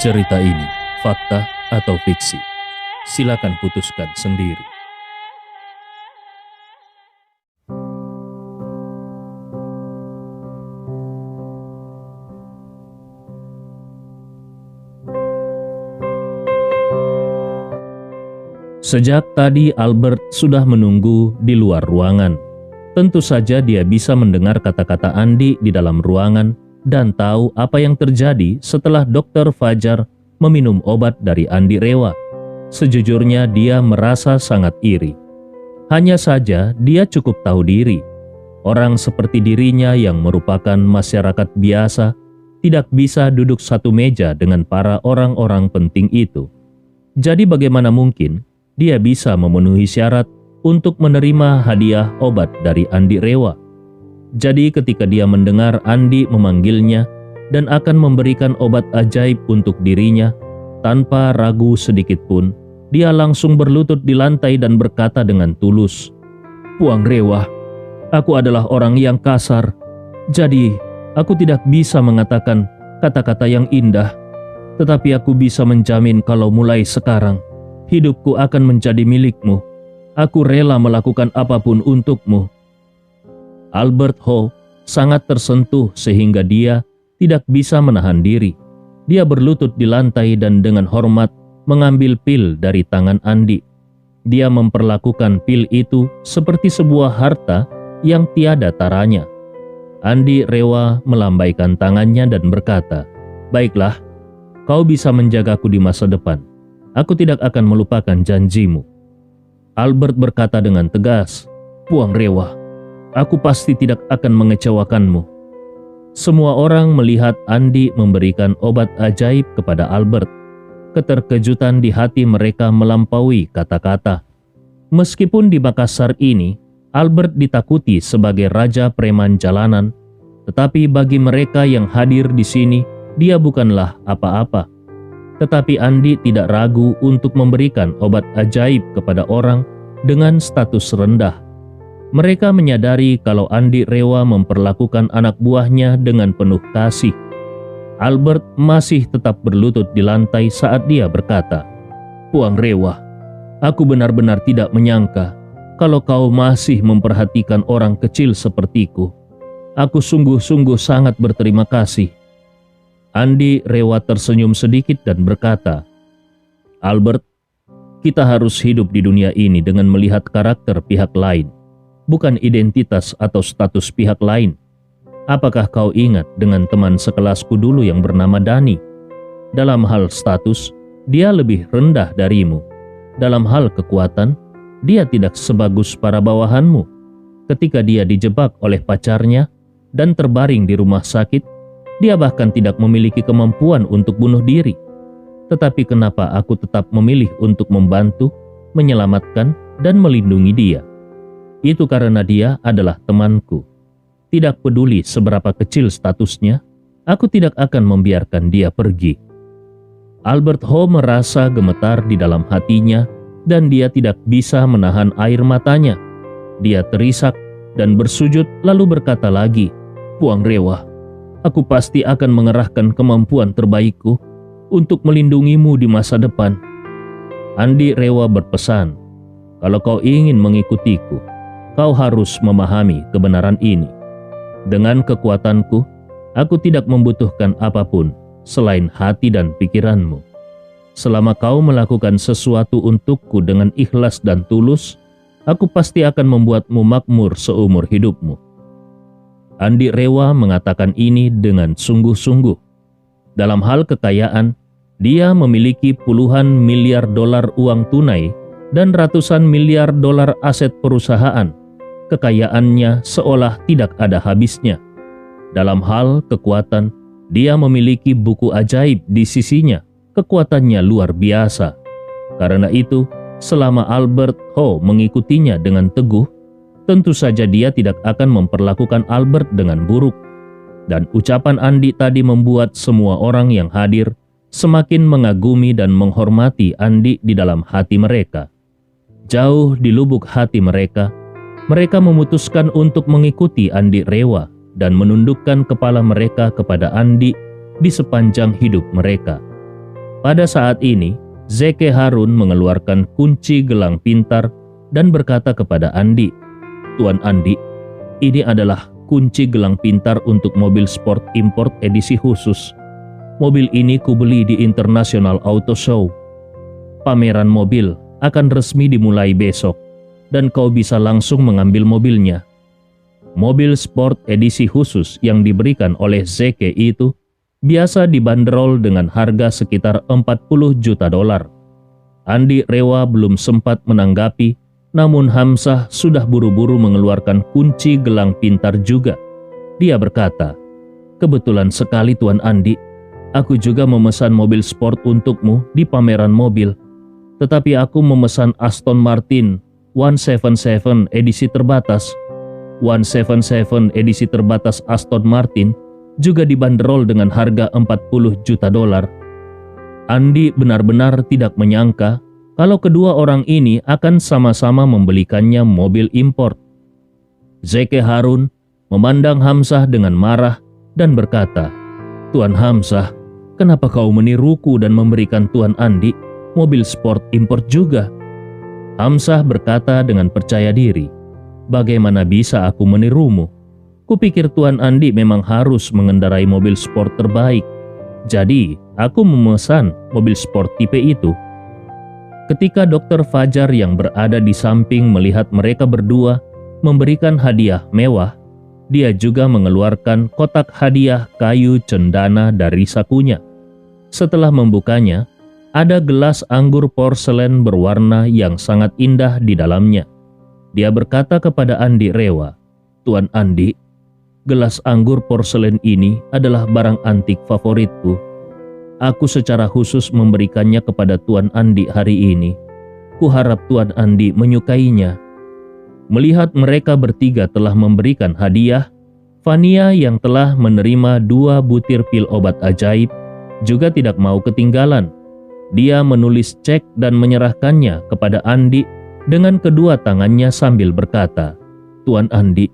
Cerita ini fakta atau fiksi? Silakan putuskan sendiri. Sejak tadi Albert sudah menunggu di luar ruangan. Tentu saja dia bisa mendengar kata-kata Andi di dalam ruangan dan tahu apa yang terjadi setelah Dr. Fajar meminum obat dari Andi Rewa. Sejujurnya dia merasa sangat iri. Hanya saja dia cukup tahu diri. Orang seperti dirinya yang merupakan masyarakat biasa tidak bisa duduk satu meja dengan para orang-orang penting itu. Jadi bagaimana mungkin dia bisa memenuhi syarat untuk menerima hadiah obat dari Andi Rewa? Jadi ketika dia mendengar Andi memanggilnya dan akan memberikan obat ajaib untuk dirinya, tanpa ragu sedikit pun, dia langsung berlutut di lantai dan berkata dengan tulus, "Puang Rewa, aku adalah orang yang kasar, jadi aku tidak bisa mengatakan kata-kata yang indah, tetapi aku bisa menjamin kalau mulai sekarang, hidupku akan menjadi milikmu. Aku rela melakukan apapun untukmu." Albert Ho sangat tersentuh sehingga dia tidak bisa menahan diri. Dia berlutut di lantai dan dengan hormat mengambil pil dari tangan Andi. Dia memperlakukan pil itu seperti sebuah harta yang tiada taranya. Andi Rewa melambaikan tangannya dan berkata, "Baiklah, kau bisa menjagaku di masa depan. Aku tidak akan melupakan janjimu." Albert berkata dengan tegas, "Puang Rewa, aku pasti tidak akan mengecewakanmu." Semua orang melihat Andi memberikan obat ajaib kepada Albert. Keterkejutan di hati mereka melampaui kata-kata. Meskipun di Makassar ini, Albert ditakuti sebagai raja preman jalanan, tetapi bagi mereka yang hadir di sini, dia bukanlah apa-apa. Tetapi Andi tidak ragu untuk memberikan obat ajaib kepada orang dengan status rendah. Mereka menyadari kalau Andi Rewa memperlakukan anak buahnya dengan penuh kasih. Albert masih tetap berlutut di lantai saat dia berkata, "Puang Rewa, aku benar-benar tidak menyangka kalau kau masih memperhatikan orang kecil sepertiku. Aku sungguh-sungguh sangat berterima kasih." Andi Rewa tersenyum sedikit dan berkata, "Albert, kita harus hidup di dunia ini dengan melihat karakter pihak lain, bukan identitas atau status pihak lain. Apakah kau ingat dengan teman sekelasku dulu yang bernama Dani? Dalam hal status, dia lebih rendah darimu. Dalam hal kekuatan, dia tidak sebagus para bawahanmu. Ketika dia dijebak oleh pacarnya dan terbaring di rumah sakit, dia bahkan tidak memiliki kemampuan untuk bunuh diri. Tetapi kenapa aku tetap memilih untuk membantu, menyelamatkan, dan melindungi dia? Itu karena dia adalah temanku. Tidak peduli seberapa kecil statusnya, aku tidak akan membiarkan dia pergi." Albert Ho merasa gemetar di dalam hatinya dan dia tidak bisa menahan air matanya. Dia terisak dan bersujud lalu berkata lagi, "Puang Rewa, aku pasti akan mengerahkan kemampuan terbaikku untuk melindungimu di masa depan." Andi Rewa berpesan, "Kalau kau ingin mengikutiku, kau harus memahami kebenaran ini. Dengan kekuatanku, aku tidak membutuhkan apapun selain hati dan pikiranmu. Selama kau melakukan sesuatu untukku dengan ikhlas dan tulus, aku pasti akan membuatmu makmur seumur hidupmu." Andi Rewa mengatakan ini dengan sungguh-sungguh. Dalam hal kekayaan, dia memiliki puluhan miliar dolar uang tunai dan ratusan miliar dolar aset perusahaan. Kekayaannya seolah tidak ada habisnya. Dalam hal kekuatan, dia memiliki buku ajaib di sisinya. Kekuatannya luar biasa. Karena itu, selama Albert Ho mengikutinya dengan teguh, tentu saja dia tidak akan memperlakukan Albert dengan buruk. Dan ucapan Andi tadi membuat semua orang yang hadir semakin mengagumi dan menghormati Andi di dalam hati mereka. Jauh di lubuk hati mereka memutuskan untuk mengikuti Andi Rewa dan menundukkan kepala mereka kepada Andi di sepanjang hidup mereka. Pada saat ini, Zeke Harun mengeluarkan kunci gelang pintar dan berkata kepada Andi, "Tuan Andi, ini adalah kunci gelang pintar untuk mobil sport import edisi khusus. Mobil ini kubeli di International Auto Show. Pameran mobil akan resmi dimulai besok dan kau bisa langsung mengambil mobilnya." Mobil sport edisi khusus yang diberikan oleh Zeke itu biasa dibanderol dengan harga sekitar 40 juta dolar. Andi Rewa belum sempat menanggapi, namun Hamzah sudah buru-buru mengeluarkan kunci gelang pintar juga. Dia berkata, "Kebetulan sekali Tuan Andi, aku juga memesan mobil sport untukmu di pameran mobil. Tetapi aku memesan Aston Martin 177 edisi terbatas. 177 edisi terbatas Aston Martin juga dibanderol dengan harga 40 juta dolar. Andi benar-benar tidak menyangka kalau kedua orang ini akan sama-sama membelikannya mobil import. Zeke Harun memandang Hamzah dengan marah dan berkata, "Tuan Hamzah, kenapa kau meniruku dan memberikan Tuan Andi mobil sport import juga?" Hamzah berkata dengan percaya diri, "Bagaimana bisa aku menirumu? Kupikir Tuan Andi memang harus mengendarai mobil sport terbaik. Jadi, aku memesan mobil sport tipe itu." Ketika Dr. Fajar yang berada di samping melihat mereka berdua memberikan hadiah mewah, dia juga mengeluarkan kotak hadiah kayu cendana dari sakunya. Setelah membukanya, ada gelas anggur porselen berwarna yang sangat indah di dalamnya. Dia berkata kepada Andi Rewa, "Tuan Andi, gelas anggur porselen ini adalah barang antik favoritku. Aku secara khusus memberikannya kepada Tuan Andi hari ini. Kuharap Tuan Andi menyukainya." Melihat mereka bertiga telah memberikan hadiah, Fania yang telah menerima 2 butir pil obat ajaib juga tidak mau ketinggalan. Dia menulis cek dan menyerahkannya kepada Andi dengan kedua tangannya sambil berkata, "Tuan Andi,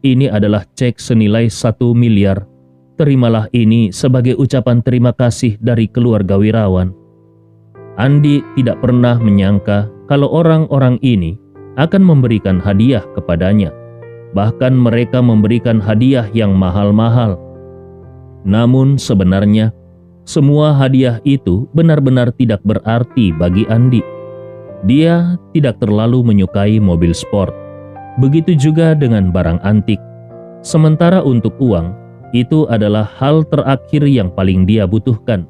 ini adalah cek senilai 1 miliar. Terimalah ini sebagai ucapan terima kasih dari keluarga Wirawan." Andi tidak pernah menyangka kalau orang-orang ini akan memberikan hadiah kepadanya. Bahkan mereka memberikan hadiah yang mahal-mahal. Namun sebenarnya, semua hadiah itu benar-benar tidak berarti bagi Andi. Dia tidak terlalu menyukai mobil sport. Begitu juga dengan barang antik. Sementara untuk uang, itu adalah hal terakhir yang paling dia butuhkan.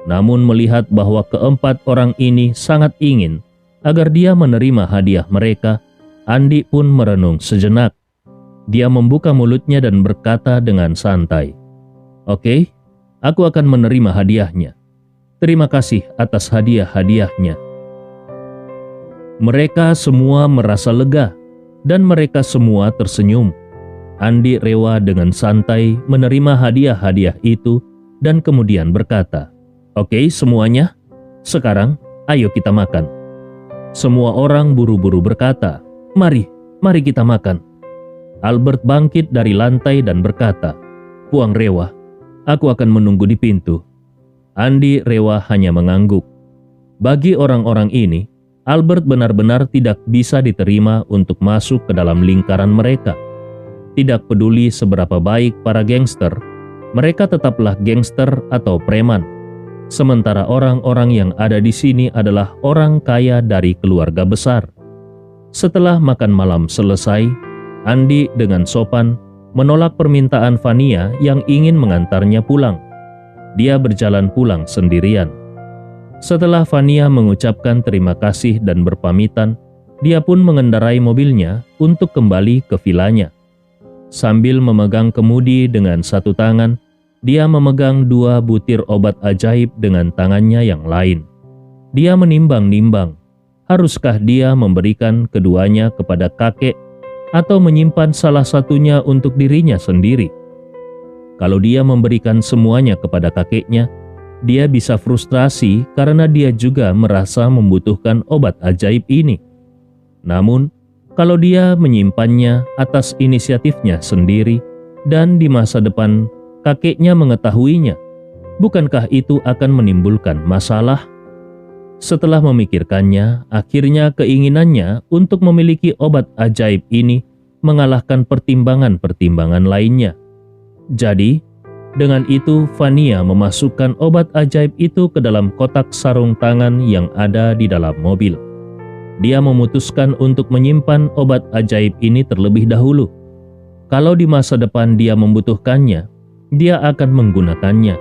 Namun melihat bahwa keempat orang ini sangat ingin agar dia menerima hadiah mereka, Andi pun merenung sejenak. Dia membuka mulutnya dan berkata dengan santai, "Oke, aku akan menerima hadiahnya. Terima kasih atas hadiah-hadiahnya." Mereka semua merasa lega dan mereka semua tersenyum. Andi Rewa dengan santai menerima hadiah-hadiah itu dan kemudian berkata, "Oke semuanya, sekarang ayo kita makan." Semua orang buru-buru berkata, mari kita makan." Albert bangkit dari lantai dan berkata, "Puang Rewa, aku akan menunggu di pintu." Andi Rewa hanya mengangguk. Bagi orang-orang ini, Albert benar-benar tidak bisa diterima untuk masuk ke dalam lingkaran mereka. Tidak peduli seberapa baik para gangster, mereka tetaplah gangster atau preman. Sementara orang-orang yang ada di sini adalah orang kaya dari keluarga besar. Setelah makan malam selesai, Andi dengan sopan menolak permintaan Fania yang ingin mengantarnya pulang. Dia berjalan pulang sendirian. Setelah Fania mengucapkan terima kasih dan berpamitan, dia pun mengendarai mobilnya untuk kembali ke vilanya. Sambil memegang kemudi dengan satu tangan, dia memegang 2 butir obat ajaib dengan tangannya yang lain. Dia menimbang-nimbang, haruskah dia memberikan keduanya kepada kakek atau menyimpan salah satunya untuk dirinya sendiri. Kalau dia memberikan semuanya kepada kakeknya, dia bisa frustrasi karena dia juga merasa membutuhkan obat ajaib ini. Namun, kalau dia menyimpannya atas inisiatifnya sendiri dan di masa depan kakeknya mengetahuinya, Bukankah itu akan menimbulkan masalah? Setelah memikirkannya, akhirnya keinginannya untuk memiliki obat ajaib ini mengalahkan pertimbangan-pertimbangan lainnya. Jadi, dengan itu Fania memasukkan obat ajaib itu ke dalam kotak sarung tangan yang ada di dalam mobil. Dia memutuskan untuk menyimpan obat ajaib ini terlebih dahulu. Kalau di masa depan dia membutuhkannya, dia akan menggunakannya.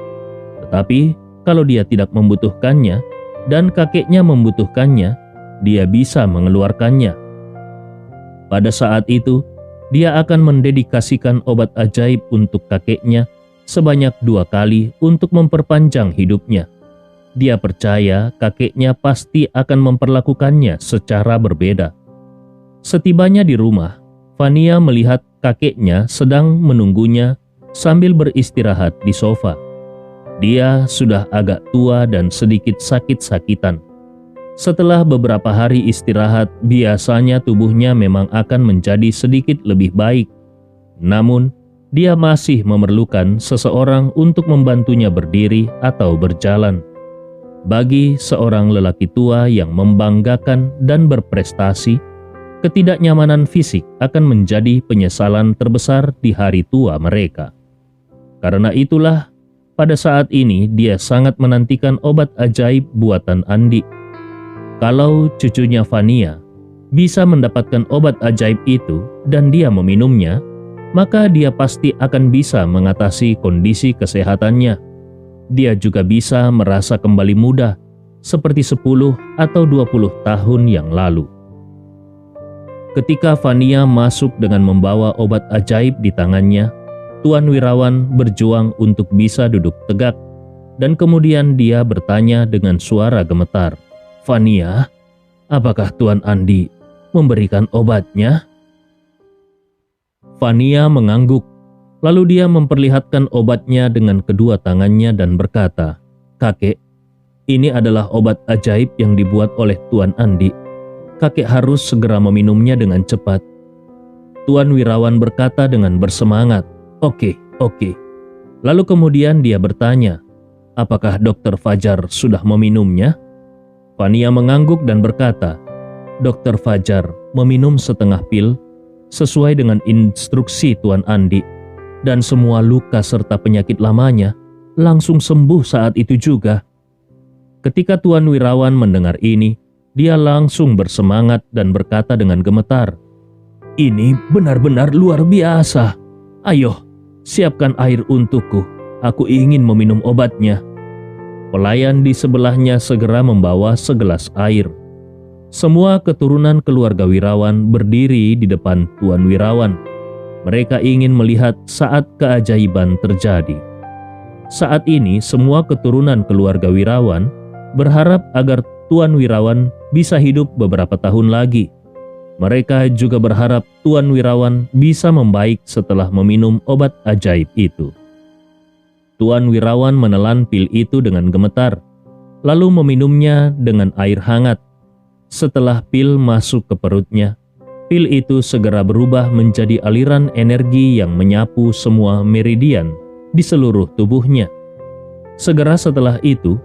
Tetapi kalau dia tidak membutuhkannya dan kakeknya membutuhkannya, dia bisa mengeluarkannya. Pada saat itu, dia akan mendedikasikan obat ajaib untuk kakeknya sebanyak 2 kali untuk memperpanjang hidupnya. Dia percaya kakeknya pasti akan memperlakukannya secara berbeda. Setibanya di rumah, Fania melihat kakeknya sedang menunggunya sambil beristirahat di sofa. Dia sudah agak tua dan sedikit sakit-sakitan. Setelah beberapa hari istirahat, biasanya tubuhnya memang akan menjadi sedikit lebih baik. Namun, dia masih memerlukan seseorang untuk membantunya berdiri atau berjalan. Bagi seorang lelaki tua yang membanggakan dan berprestasi, ketidaknyamanan fisik akan menjadi penyesalan terbesar di hari tua mereka. Karena itulah, pada saat ini dia sangat menantikan obat ajaib buatan Andi. Kalau cucunya Fania bisa mendapatkan obat ajaib itu dan dia meminumnya, maka dia pasti akan bisa mengatasi kondisi kesehatannya. Dia juga bisa merasa kembali muda, seperti 10 atau 20 tahun yang lalu. Ketika Fania masuk dengan membawa obat ajaib di tangannya, Tuan Wirawan berjuang untuk bisa duduk tegak, dan kemudian dia bertanya dengan suara gemetar, "Fania, apakah Tuan Andi memberikan obatnya?" Fania mengangguk, lalu dia memperlihatkan obatnya dengan kedua tangannya dan berkata, "Kakek, ini adalah obat ajaib yang dibuat oleh Tuan Andi. Kakek harus segera meminumnya dengan cepat." Tuan Wirawan berkata dengan bersemangat, Oke. Lalu kemudian dia bertanya, "Apakah Dr. Fajar sudah meminumnya?" Fania mengangguk dan berkata, "Dr. Fajar meminum setengah pil sesuai dengan instruksi Tuan Andi, dan semua luka serta penyakit lamanya langsung sembuh saat itu juga." Ketika Tuan Wirawan mendengar ini, dia langsung bersemangat dan berkata dengan gemetar, "Ini benar-benar luar biasa. Ayo, siapkan air untukku. Aku ingin meminum obatnya." Pelayan di sebelahnya segera membawa segelas air. Semua keturunan keluarga Wirawan berdiri di depan Tuan Wirawan. Mereka ingin melihat saat keajaiban terjadi. Saat ini semua keturunan keluarga Wirawan berharap agar Tuan Wirawan bisa hidup beberapa tahun lagi. Mereka juga berharap Tuan Wirawan bisa membaik setelah meminum obat ajaib itu. Tuan Wirawan menelan pil itu dengan gemetar, lalu meminumnya dengan air hangat. Setelah pil masuk ke perutnya, pil itu segera berubah menjadi aliran energi yang menyapu semua meridian di seluruh tubuhnya. Segera setelah itu,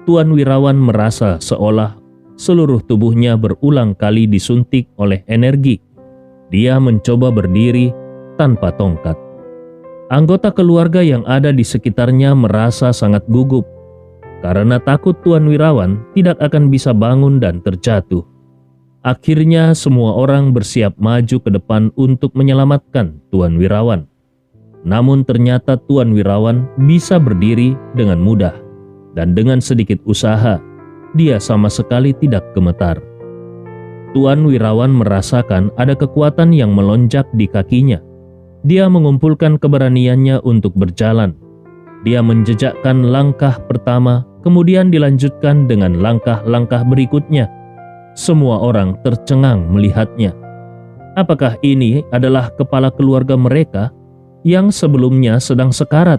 Tuan Wirawan merasa seolah seluruh tubuhnya berulang kali disuntik oleh energi. Dia mencoba berdiri tanpa tongkat. Anggota keluarga yang ada di sekitarnya merasa sangat gugup karena takut Tuan Wirawan tidak akan bisa bangun dan terjatuh. Akhirnya semua orang bersiap maju ke depan untuk menyelamatkan Tuan Wirawan. Namun ternyata Tuan Wirawan bisa berdiri dengan mudah, dan dengan sedikit usaha, dia sama sekali tidak gemetar. Tuan Wirawan merasakan ada kekuatan yang melonjak di kakinya. Dia mengumpulkan keberaniannya untuk berjalan. Dia menjejakkan langkah pertama, kemudian dilanjutkan dengan langkah-langkah berikutnya. Semua orang tercengang melihatnya. Apakah ini adalah kepala keluarga mereka yang sebelumnya sedang sekarat?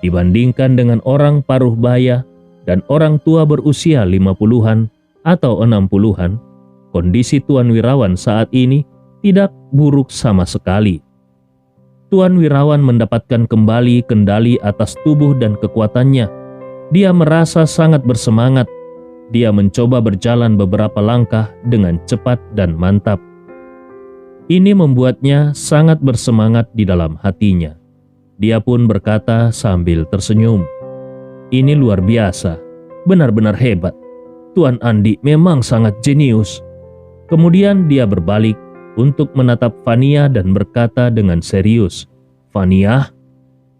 Dibandingkan dengan orang paruh baya dan orang tua berusia 50-an atau 60-an, kondisi Tuan Wirawan saat ini tidak buruk sama sekali. Tuan Wirawan mendapatkan kembali kendali atas tubuh dan kekuatannya. Dia merasa sangat bersemangat. Dia mencoba berjalan beberapa langkah dengan cepat dan mantap. Ini membuatnya sangat bersemangat di dalam hatinya. Dia pun berkata sambil tersenyum, "Ini luar biasa, benar-benar hebat. Tuan Andi memang sangat jenius." Kemudian dia berbalik untuk menatap Fania dan berkata dengan serius, "Fania,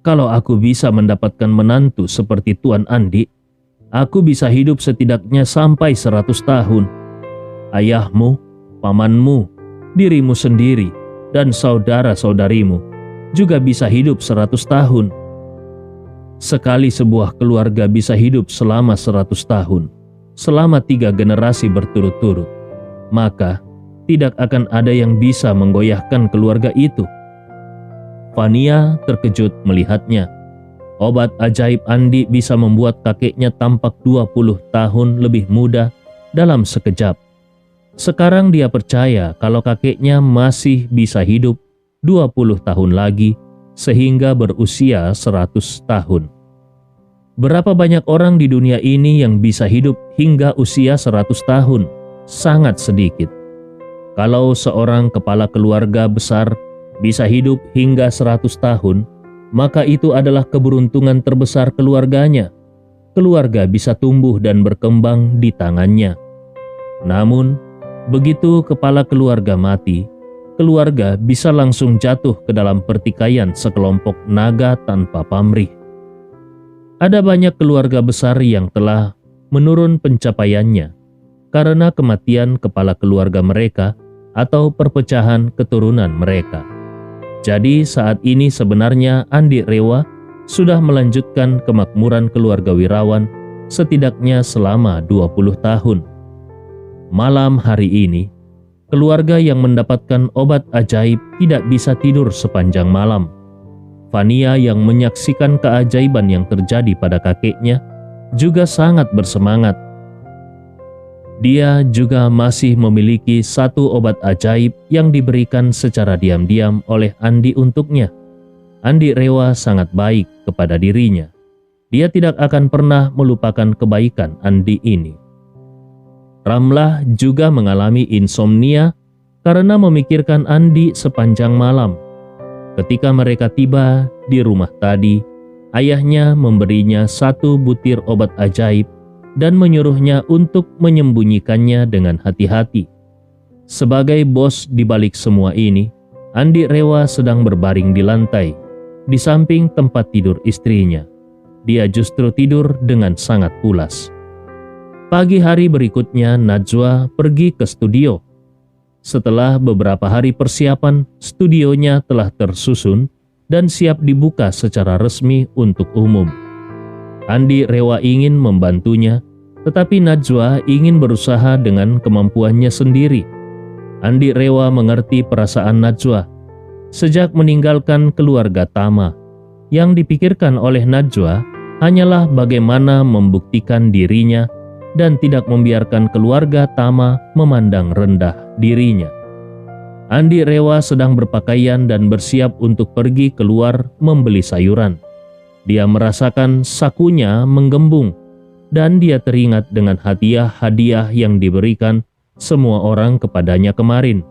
kalau aku bisa mendapatkan menantu seperti Tuan Andi, aku bisa hidup setidaknya sampai 100 tahun. Ayahmu, pamanmu, dirimu sendiri, dan saudara-saudarimu juga bisa hidup 100 tahun. Sekali sebuah keluarga bisa hidup selama 100 tahun, selama 3 generasi berturut-turut, maka tidak akan ada yang bisa menggoyahkan keluarga itu." Fania terkejut melihatnya. Obat ajaib Andi bisa membuat kakeknya tampak 20 tahun lebih muda dalam sekejap. Sekarang dia percaya kalau kakeknya masih bisa hidup 20 tahun lagi sehingga berusia 100 tahun. Berapa banyak orang di dunia ini yang bisa hidup hingga usia 100 tahun? Sangat sedikit. Kalau seorang kepala keluarga besar bisa hidup hingga 100 tahun, maka itu adalah keberuntungan terbesar keluarganya. Keluarga bisa tumbuh dan berkembang di tangannya. Namun, begitu kepala keluarga mati, keluarga bisa langsung jatuh ke dalam pertikaian sekelompok naga tanpa pamrih. Ada banyak keluarga besar yang telah menurun pencapaiannya karena kematian kepala keluarga mereka atau perpecahan keturunan mereka. Jadi saat ini sebenarnya Andi Rewa sudah melanjutkan kemakmuran keluarga Wirawan setidaknya selama 20 tahun. Malam hari ini, keluarga yang mendapatkan obat ajaib tidak bisa tidur sepanjang malam. Fania yang menyaksikan keajaiban yang terjadi pada kakeknya juga sangat bersemangat. Dia juga masih memiliki satu obat ajaib yang diberikan secara diam-diam oleh Andi untuknya. Andi Rewa sangat baik kepada dirinya. Dia tidak akan pernah melupakan kebaikan Andi ini. Ramlah juga mengalami insomnia karena memikirkan Andi sepanjang malam. Ketika mereka tiba di rumah tadi, ayahnya memberinya satu butir obat ajaib dan menyuruhnya untuk menyembunyikannya dengan hati-hati. Sebagai bos di balik semua ini, Andi Rewa sedang berbaring di lantai, di samping tempat tidur istrinya. Dia justru tidur dengan sangat pulas. Pagi hari berikutnya, Najwa pergi ke studio. Setelah beberapa hari persiapan, studionya telah tersusun dan siap dibuka secara resmi untuk umum. Andi Rewa ingin membantunya, tetapi Najwa ingin berusaha dengan kemampuannya sendiri. Andi Rewa mengerti perasaan Najwa. Sejak meninggalkan keluarga Tama, yang dipikirkan oleh Najwa hanyalah bagaimana membuktikan dirinya dan tidak membiarkan keluarga Tama memandang rendah dirinya. Andi Rewa sedang berpakaian dan bersiap untuk pergi keluar membeli sayuran. Dia merasakan sakunya menggembung dan dia teringat dengan hadiah-hadiah yang diberikan semua orang kepadanya kemarin.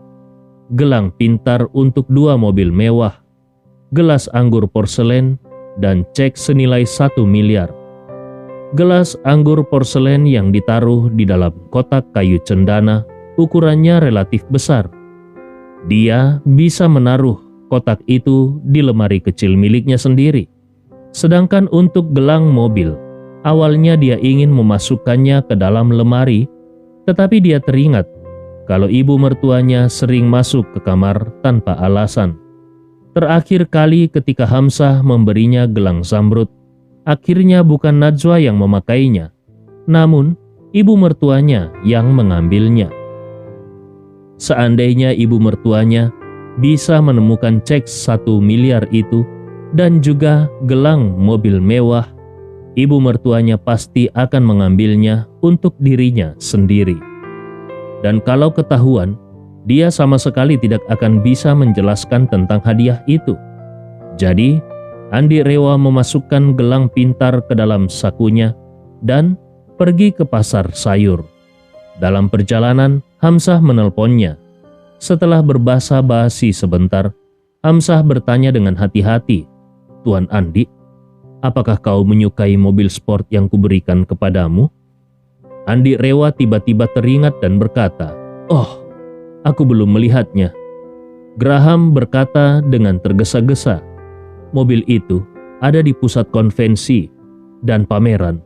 Gelang pintar untuk 2 mobil mewah, gelas anggur porselen, dan cek senilai 1 miliar. Gelas anggur porselen yang ditaruh di dalam kotak kayu cendana ukurannya relatif besar. Dia bisa menaruh kotak itu di lemari kecil miliknya sendiri. Sedangkan untuk gelang mobil, awalnya dia ingin memasukkannya ke dalam lemari, tetapi dia teringat kalau ibu mertuanya sering masuk ke kamar tanpa alasan. Terakhir kali ketika Hamzah memberinya gelang zamrud, akhirnya bukan Najwa yang memakainya, namun ibu mertuanya yang mengambilnya. Seandainya ibu mertuanya bisa menemukan cek 1 miliar itu dan juga gelang mobil mewah, ibu mertuanya pasti akan mengambilnya untuk dirinya sendiri. Dan kalau ketahuan, dia sama sekali tidak akan bisa menjelaskan tentang hadiah itu. Jadi, Andi Rewa memasukkan gelang pintar ke dalam sakunya dan pergi ke pasar sayur. Dalam perjalanan, Hamzah menelponnya. Setelah berbasa-basi sebentar, Hamzah bertanya dengan hati-hati, "Tuan Andi, apakah kau menyukai mobil sport yang kuberikan kepadamu?" Andi Rewa tiba-tiba teringat dan berkata, "Oh, aku belum melihatnya." Graham berkata dengan tergesa-gesa, "Mobil itu ada di pusat konvensi dan pameran.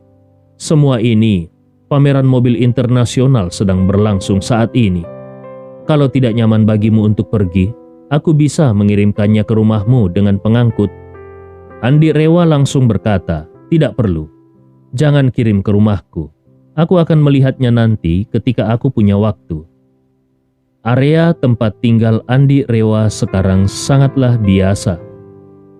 Semua ini, pameran mobil internasional sedang berlangsung saat ini. Kalau tidak nyaman bagimu untuk pergi, aku bisa mengirimkannya ke rumahmu dengan pengangkut." Andi Rewa langsung berkata, "Tidak perlu. Jangan kirim ke rumahku. Aku akan melihatnya nanti ketika aku punya waktu." Area tempat tinggal Andi Rewa sekarang sangatlah biasa.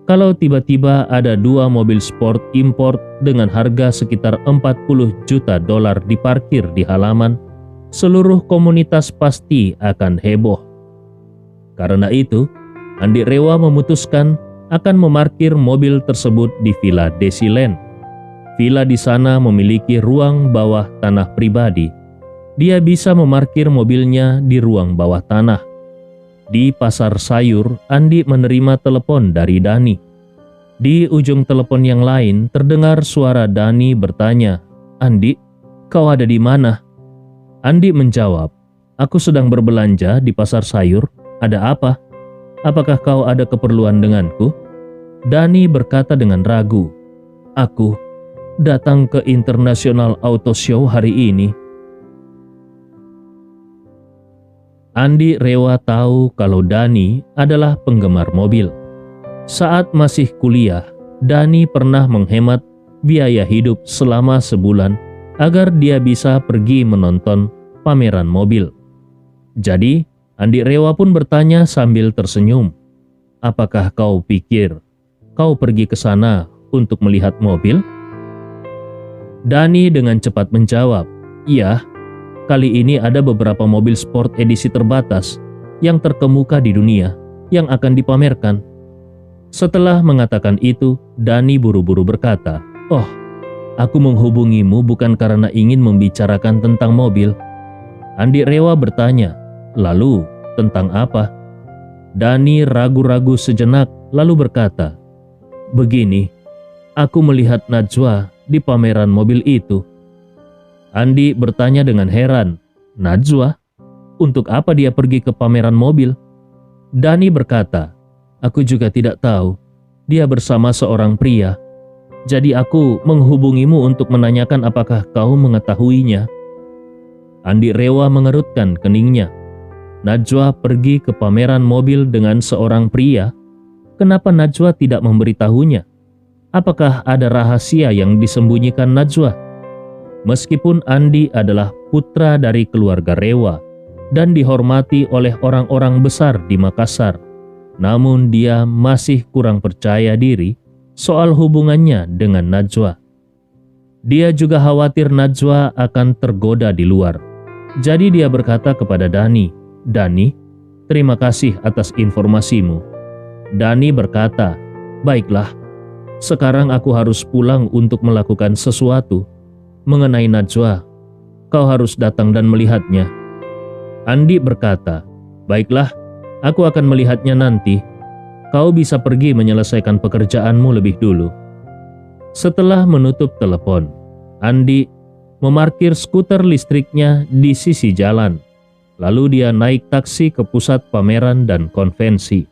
Kalau tiba-tiba ada 2 mobil sport import dengan harga sekitar $40 juta diparkir di halaman, seluruh komunitas pasti akan heboh. Karena itu, Andi Rewa memutuskan akan memarkir mobil tersebut di Villa Desiland. Villa di sana memiliki ruang bawah tanah pribadi. Dia bisa memarkir mobilnya di ruang bawah tanah. Di pasar sayur, Andi menerima telepon dari Dani. Di ujung telepon yang lain terdengar suara Dani bertanya, "Andi, kau ada di mana?" Andi menjawab, "Aku sedang berbelanja di pasar sayur. Ada apa? Apakah kau ada keperluan denganku?" Dani berkata dengan ragu, "Aku datang ke International Auto Show hari ini." Andi Rewa tahu kalau Dani adalah penggemar mobil. Saat masih kuliah, Dani pernah menghemat biaya hidup selama sebulan agar dia bisa pergi menonton pameran mobil. Jadi, Andi Rewa pun bertanya sambil tersenyum, "Apakah kau pikir kau pergi ke sana untuk melihat mobil?" Dani dengan cepat menjawab, "Iya, kali ini ada beberapa mobil sport edisi terbatas yang terkemuka di dunia yang akan dipamerkan." Setelah mengatakan itu, Dani buru-buru berkata, "Oh, aku menghubungimu bukan karena ingin membicarakan tentang mobil." Andi Rewa bertanya, "Lalu tentang apa?" Dani ragu-ragu sejenak lalu berkata, "Begini, aku melihat Najwa di pameran mobil itu." Andi bertanya dengan heran, "Najwa? Untuk apa dia pergi ke pameran mobil?" Dani berkata, "Aku juga tidak tahu. Dia bersama seorang pria. Jadi aku menghubungimu untuk menanyakan apakah kau mengetahuinya." Andi Rewa mengerutkan keningnya. Najwa pergi ke pameran mobil dengan seorang pria? Kenapa Najwa tidak memberitahunya? Apakah ada rahasia yang disembunyikan Najwa? Meskipun Andi adalah putra dari keluarga Rewa dan dihormati oleh orang-orang besar di Makassar, namun dia masih kurang percaya diri soal hubungannya dengan Najwa. Dia juga khawatir Najwa akan tergoda di luar. Jadi dia berkata kepada Dani, "Dani, terima kasih atas informasimu." Dani berkata, "Baiklah, sekarang aku harus pulang untuk melakukan sesuatu. Mengenai Najwa, kau harus datang dan melihatnya." Andi berkata, "Baiklah, aku akan melihatnya nanti. Kau bisa pergi menyelesaikan pekerjaanmu lebih dulu." Setelah menutup telepon, Andi memarkir skuter listriknya di sisi jalan. Lalu dia naik taksi ke pusat pameran dan konvensi.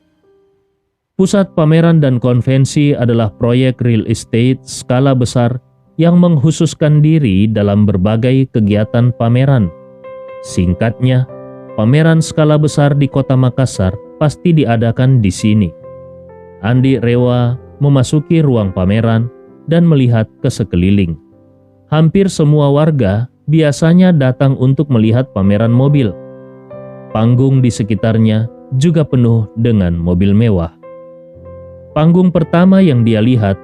Pusat pameran dan konvensi adalah proyek real estate skala besar yang menghususkan diri dalam berbagai kegiatan pameran. Singkatnya, pameran skala besar di Kota Makassar pasti diadakan di sini. Andi Rewa memasuki ruang pameran dan melihat ke sekeliling. Hampir semua warga biasanya datang untuk melihat pameran mobil. Panggung di sekitarnya juga penuh dengan mobil mewah. Panggung pertama yang dia lihat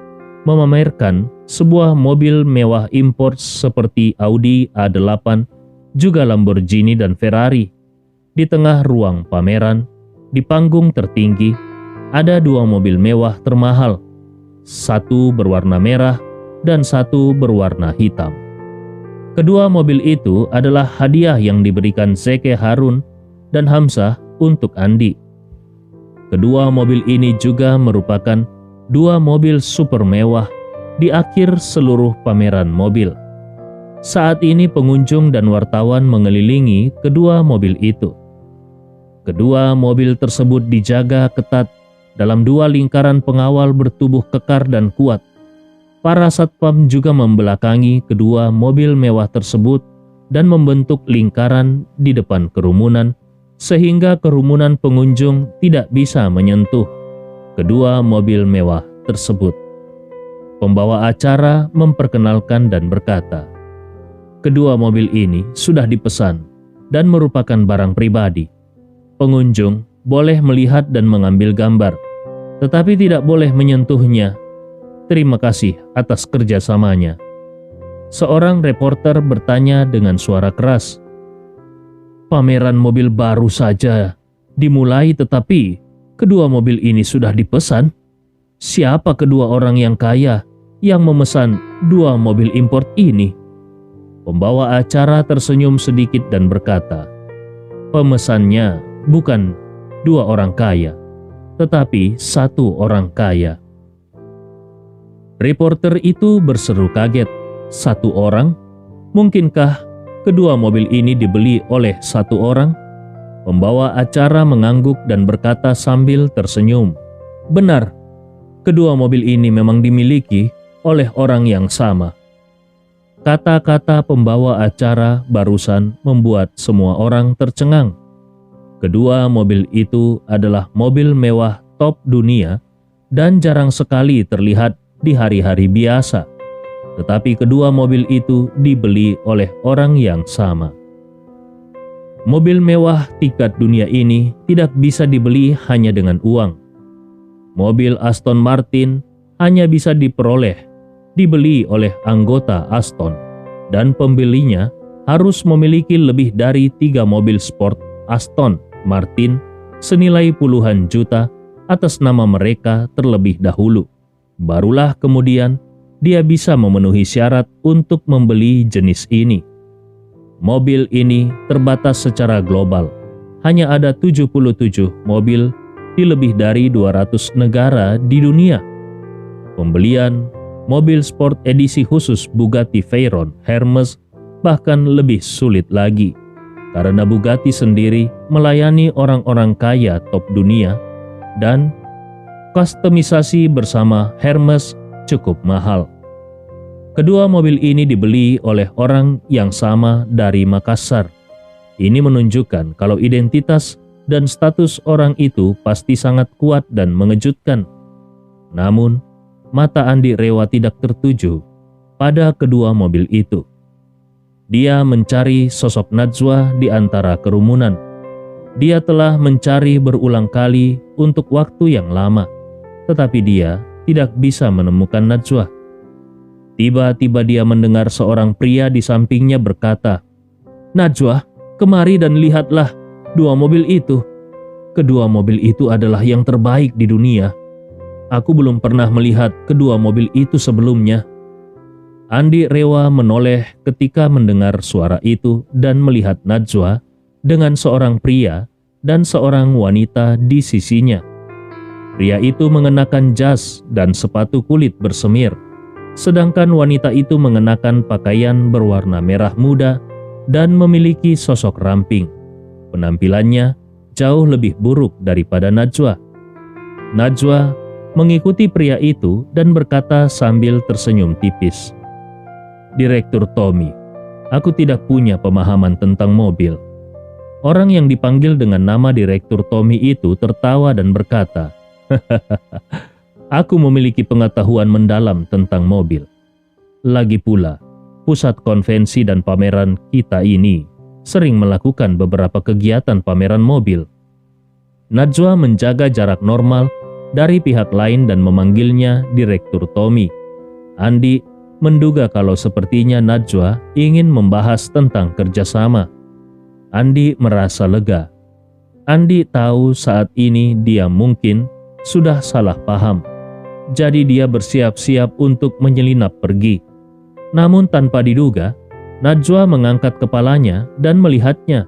memamerkan sebuah mobil mewah impor seperti Audi A8, juga Lamborghini dan Ferrari. Di tengah ruang pameran, di panggung tertinggi, ada 2 mobil mewah termahal. Satu berwarna merah dan satu berwarna hitam. Kedua mobil itu adalah hadiah yang diberikan Zeke Harun dan Hamzah untuk Andi. Kedua mobil ini juga merupakan dua mobil super mewah di akhir seluruh pameran mobil. Saat ini pengunjung dan wartawan mengelilingi kedua mobil itu. Kedua mobil tersebut dijaga ketat dalam dua lingkaran pengawal bertubuh kekar dan kuat. Para satpam juga membelakangi kedua mobil mewah tersebut dan membentuk lingkaran di depan kerumunan, sehingga kerumunan pengunjung tidak bisa menyentuh kedua mobil mewah tersebut. Pembawa acara memperkenalkan dan berkata, kedua mobil ini sudah dipesan dan merupakan barang pribadi. Pengunjung boleh melihat dan mengambil gambar, tetapi tidak boleh menyentuhnya. Terima kasih atas kerjasamanya. Seorang reporter bertanya dengan suara keras. Pameran mobil baru saja dimulai, tetapi kedua mobil ini sudah dipesan. Siapa kedua orang yang kaya yang memesan dua mobil import ini? Pembawa acara tersenyum sedikit dan berkata, pemesannya bukan dua orang kaya, tetapi satu orang kaya. Reporter itu berseru kaget. Satu orang? Mungkinkah kedua mobil ini dibeli oleh satu orang? Pembawa acara mengangguk dan berkata sambil tersenyum, benar, kedua mobil ini memang dimiliki oleh orang yang sama. Kata-kata pembawa acara barusan membuat semua orang tercengang. Kedua mobil itu adalah mobil mewah top dunia dan jarang sekali terlihat di hari-hari biasa. Tetapi kedua mobil itu dibeli oleh orang yang sama. Mobil mewah tingkat dunia ini tidak bisa dibeli hanya dengan uang. Mobil Aston Martin hanya bisa dibeli oleh anggota Aston, dan pembelinya harus memiliki lebih dari 3 mobil sport Aston Martin senilai puluhan juta atas nama mereka terlebih dahulu. Barulah kemudian dia bisa memenuhi syarat untuk membeli jenis ini. Mobil ini terbatas secara global. Hanya ada 77 mobil di lebih dari 200 negara di dunia. Pembelian mobil sport edisi khusus Bugatti Veyron Hermes bahkan lebih sulit lagi, karena Bugatti sendiri melayani orang-orang kaya top dunia dan kustomisasi bersama Hermes cukup mahal. Kedua mobil ini dibeli oleh orang yang sama dari Makassar. Ini menunjukkan kalau identitas dan status orang itu pasti sangat kuat dan mengejutkan. Namun, mata Andi Rewa tidak tertuju pada kedua mobil itu. Dia mencari sosok Najwa di antara kerumunan. Dia telah mencari berulang kali untuk waktu yang lama, tetapi dia tidak bisa menemukan Najwa. Tiba-tiba dia mendengar seorang pria di sampingnya berkata, Najwa, kemari dan lihatlah dua mobil itu. Kedua mobil itu adalah yang terbaik di dunia. Aku belum pernah melihat kedua mobil itu sebelumnya. Andi Rewa menoleh ketika mendengar suara itu dan melihat Najwa dengan seorang pria dan seorang wanita di sisinya. Pria itu mengenakan jas dan sepatu kulit bersemir, sedangkan wanita itu mengenakan pakaian berwarna merah muda dan memiliki sosok ramping. Penampilannya jauh lebih buruk daripada Najwa. Najwa mengikuti pria itu dan berkata sambil tersenyum tipis, Direktur Tommy, aku tidak punya pemahaman tentang mobil. Orang yang dipanggil dengan nama Direktur Tommy itu tertawa dan berkata, aku memiliki pengetahuan mendalam tentang mobil. Lagi pula, pusat konvensi dan pameran kita ini sering melakukan beberapa kegiatan pameran mobil. Najwa menjaga jarak normal dari pihak lain dan memanggilnya Direktur Tommy. Andi menduga kalau sepertinya Najwa ingin membahas tentang kerjasama. Andi merasa lega. Andi tahu saat ini dia mungkin sudah salah paham. Jadi dia bersiap-siap untuk menyelinap pergi. Namun tanpa diduga, Najwa mengangkat kepalanya dan melihatnya.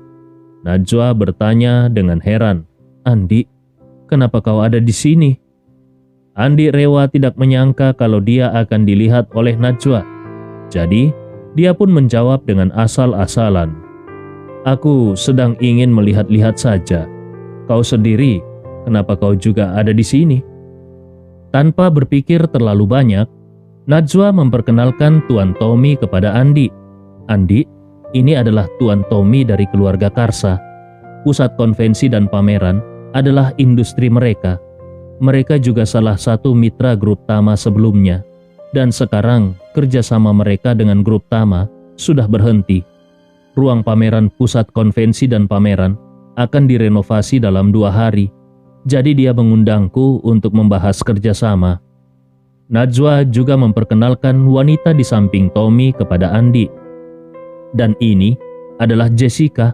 Najwa bertanya dengan heran, "Andi, kenapa kau ada di sini?" Andi Rewa tidak menyangka kalau dia akan dilihat oleh Najwa. Jadi, dia pun menjawab dengan asal-asalan, "Aku sedang ingin melihat-lihat saja. Kau sendiri, kenapa kau juga ada di sini?" Tanpa berpikir terlalu banyak, Najwa memperkenalkan Tuan Tommy kepada Andi. "Andi, ini adalah Tuan Tommy dari keluarga Karsa. Pusat konvensi dan pameran adalah industri mereka. Mereka juga salah satu mitra grup Tama sebelumnya. Dan sekarang kerjasama mereka dengan grup Tama sudah berhenti. Ruang pameran pusat konvensi dan pameran akan direnovasi dalam 2 hari. Jadi dia mengundangku untuk membahas kerjasama." Najwa juga memperkenalkan wanita di samping Tommy kepada Andi. "Dan ini adalah Jessica,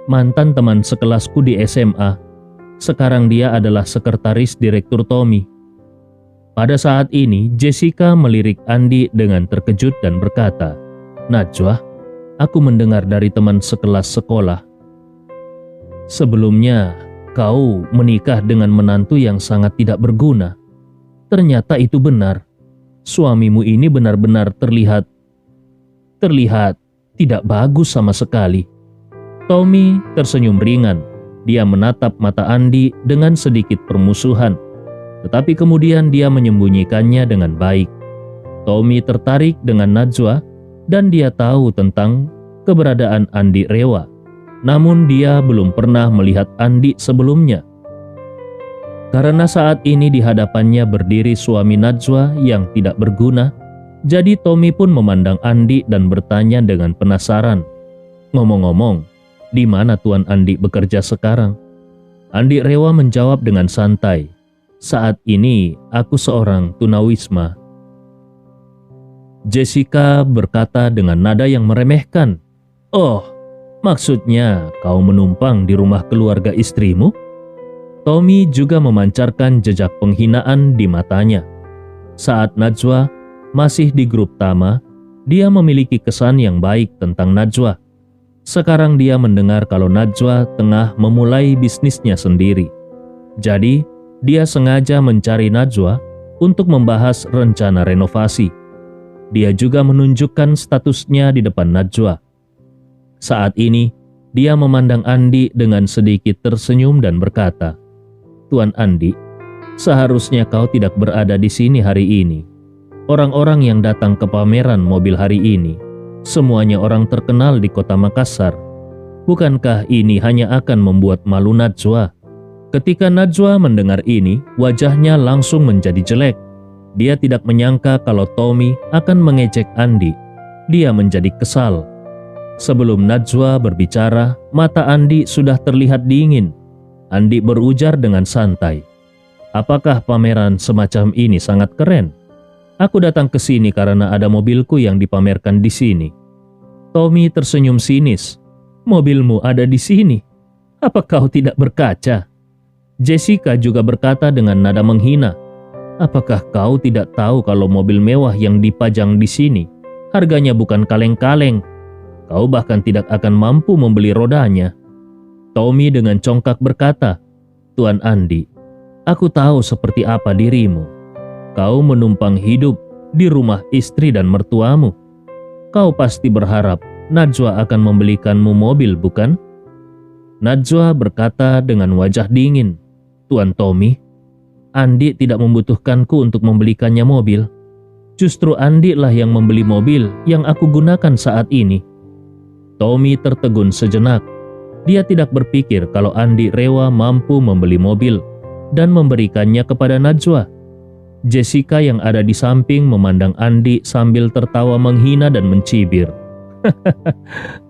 mantan teman sekelasku di SMA. Sekarang dia adalah sekretaris direktur Tommy." Pada saat ini, Jessica melirik Andi dengan terkejut dan berkata, "Najwa, aku mendengar dari teman sekelas sekolah. Sebelumnya, kau menikah dengan menantu yang sangat tidak berguna. Ternyata itu benar. Suamimu ini benar-benar terlihat tidak bagus sama sekali." Tommy tersenyum ringan. Dia menatap mata Andi dengan sedikit permusuhan. Tetapi kemudian dia menyembunyikannya dengan baik. Tommy tertarik dengan Najwa dan dia tahu tentang keberadaan Andi Rewa. Namun dia belum pernah melihat Andi sebelumnya. Karena saat ini di hadapannya berdiri suami Najwa yang tidak berguna, jadi Tommy pun memandang Andi dan bertanya dengan penasaran, "Ngomong-ngomong, di mana Tuan Andi bekerja sekarang?" Andi Rewa menjawab dengan santai, "Saat ini aku seorang tunawisma." Jessica berkata dengan nada yang meremehkan, "Oh, maksudnya kau menumpang di rumah keluarga istrimu?" Tommy juga memancarkan jejak penghinaan di matanya. Saat Najwa masih di grup Tama, dia memiliki kesan yang baik tentang Najwa. Sekarang dia mendengar kalau Najwa tengah memulai bisnisnya sendiri. Jadi, dia sengaja mencari Najwa untuk membahas rencana renovasi. Dia juga menunjukkan statusnya di depan Najwa. Saat ini, dia memandang Andi dengan sedikit tersenyum dan berkata, "Tuan Andi, seharusnya kau tidak berada di sini hari ini. Orang-orang yang datang ke pameran mobil hari ini, semuanya orang terkenal di kota Makassar. Bukankah ini hanya akan membuat malu Najwa?" Ketika Najwa mendengar ini, wajahnya langsung menjadi jelek. Dia tidak menyangka kalau Tommy akan mengejek Andi. Dia menjadi kesal. Sebelum Najwa berbicara, mata Andi sudah terlihat dingin. Andi berujar dengan santai, "Apakah pameran semacam ini sangat keren? Aku datang ke sini karena ada mobilku yang dipamerkan di sini." Tommy tersenyum sinis. "Mobilmu ada di sini? Apa kau tidak berkaca?" Jessica juga berkata dengan nada menghina, "Apakah kau tidak tahu kalau mobil mewah yang dipajang di sini harganya bukan kaleng-kaleng? Kau bahkan tidak akan mampu membeli rodanya." Tommy dengan congkak berkata, "Tuan Andi, aku tahu seperti apa dirimu. Kau menumpang hidup di rumah istri dan mertuamu. Kau pasti berharap Najwa akan membelikanmu mobil, bukan?" Najwa berkata dengan wajah dingin, "Tuan Tommy, Andi tidak membutuhkanku untuk membelikannya mobil. Justru Andi lah yang membeli mobil yang aku gunakan saat ini." Tommy tertegun sejenak. Dia tidak berpikir kalau Andi Rewa mampu membeli mobil dan memberikannya kepada Najwa. Jessica yang ada di samping memandang Andi sambil tertawa menghina dan mencibir.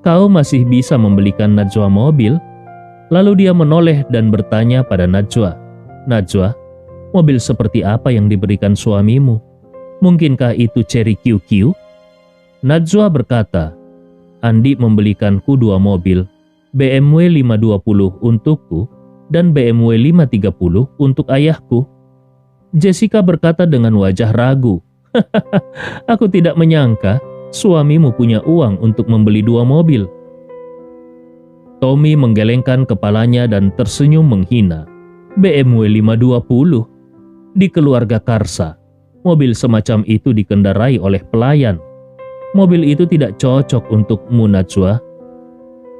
"Kau masih bisa membelikan Najwa mobil?" Lalu dia menoleh dan bertanya pada Najwa, "Najwa, mobil seperti apa yang diberikan suamimu? Mungkinkah itu Cherry QQ?" Najwa berkata, "Andi membelikanku 2 mobil, BMW 520 untukku dan BMW 530 untuk ayahku." Jessica berkata dengan wajah ragu, "Aku tidak menyangka Suamimu punya uang untuk membeli 2 mobil. Tommy menggelengkan kepalanya dan tersenyum menghina. BMW 520? Di keluarga Karsa, mobil semacam itu dikendarai oleh pelayan. Mobil itu tidak cocok untukmu, Najwa.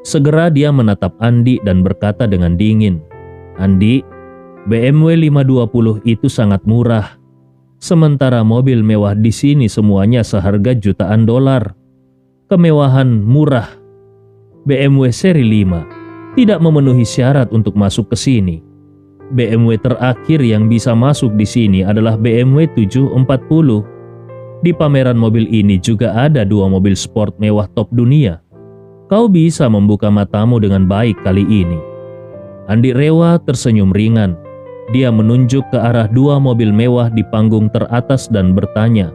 Segera dia menatap Andi dan berkata dengan dingin, Andi, BMW 520 itu sangat murah. Sementara mobil mewah di sini semuanya seharga jutaan dolar. Kemewahan murah. BMW seri 5 tidak memenuhi syarat untuk masuk ke sini. BMW terakhir yang bisa masuk di sini adalah BMW 740. Di pameran mobil ini juga ada 2 mobil sport mewah top dunia. Kau bisa membuka matamu dengan baik kali ini. Andi Rewa tersenyum ringan. Dia menunjuk ke arah 2 mobil mewah di panggung teratas dan bertanya,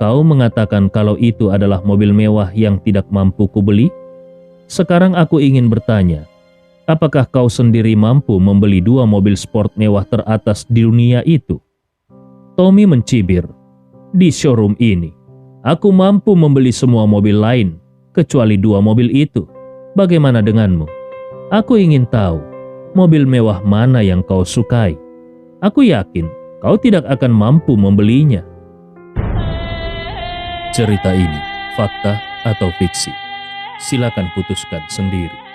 Kau mengatakan kalau itu adalah mobil mewah yang tidak mampu kubeli? Sekarang aku ingin bertanya, apakah kau sendiri mampu membeli 2 mobil sport mewah teratas di dunia itu? Tommy mencibir, di showroom ini, aku mampu membeli semua mobil lain, kecuali 2 mobil itu. Bagaimana denganmu? Aku ingin tahu, mobil mewah mana yang kau sukai? Aku yakin kau tidak akan mampu membelinya. Cerita ini fakta atau fiksi? Silakan putuskan sendiri.